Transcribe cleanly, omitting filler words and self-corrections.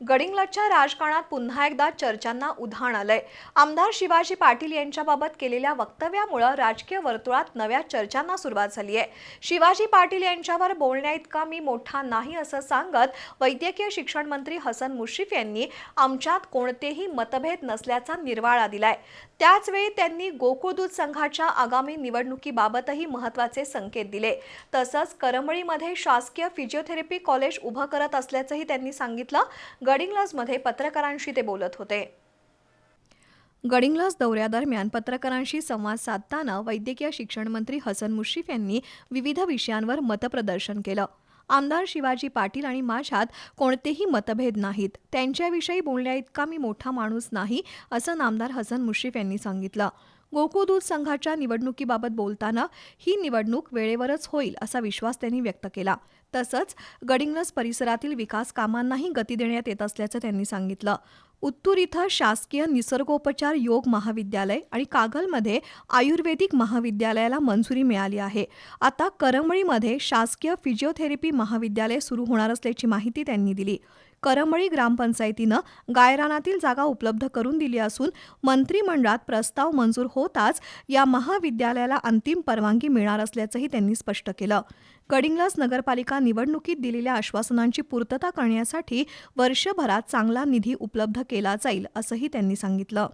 गडिंग्लजच्या राजकारणात पुन्हा एकदा चर्चांना उधाण आलंय। आमदार शिवाजी पाटील यांच्याबाबत केलेल्या वक्तव्यामुळे राजकीय वर्तुळात नव्या चर्चांना सुरुवात झाली आहे। शिवाजी पाटील यांच्यावर बोलण्याइतका मी मोठा नाही असं सांगत वैद्यकीय शिक्षण मंत्री हसन मुश्रीफ यांनी आमच्यात कोणतेही मतभेद नसल्याचा निर्वाळा दिलाय। त्याचवेळी त्यांनी गोकुळ दूध संघाच्या आगामी निवडणुकीबाबतही महत्त्वाचे संकेत दिले। तसंच करमळीमध्ये शासकीय फिजिओथेरपी कॉलेज उभं करत असल्याचंही त्यांनी सांगितलं। गडिंग्लजमध्ये पत्रकारांशी ते बोलत होते। गडिंग्लज दौऱ्यादरम्यान पत्रकारांशी संवाद साधताना वैद्यकीय शिक्षण मंत्री हसन मुश्रीफ यांनी विविध विषयांवर मतप्रदर्शन केलं। आमदार शिवाजी पाटील आणि माझ्यात कोणतेही मतभेद नाहीत, त्यांच्याविषयी बोलण्याइतका मी मोठा माणूस नाही असं नामदार हसन मुश्रीफ यांनी सांगितलं। गोकुळ दूध संघाच्या निवडणुकीबाबत बोलताना ही निवडणूक वेळेवरच होईल असा विश्वास त्यांनी व्यक्त केला। तसंच गडिंग्लज परिसरातील विकास कामांनाही गती देण्यात येत असल्याचं त्यांनी सांगितलं। उत्तूर इथं शासकीय निसर्गोपचार योग महाविद्यालय आणि कागलमध्ये आयुर्वेदिक महाविद्यालयाला मंजुरी मिळाली आहे। आता करमळीमध्ये शासकीय फिजिओथेरपी महाविद्यालय सुरू होणार असल्याची माहिती त्यांनी दिली। करमळी ग्रामपंचायतीनं गायरानातील जागा उपलब्ध करून दिली असून मंत्रिमंडळात प्रस्ताव मंजूर होताच या महाविद्यालयाला अंतिम परवानगी मिळणार असल्याचंही त्यांनी स्पष्ट केलं। गडिंग्लज नगरपालिका निवडणुकीत दिलेल्या आश्वासनांची पूर्तता करण्यासाठी वर्षभरात चांगला निधी उपलब्ध केला जाईल असंही त्यांनी सांगितलं।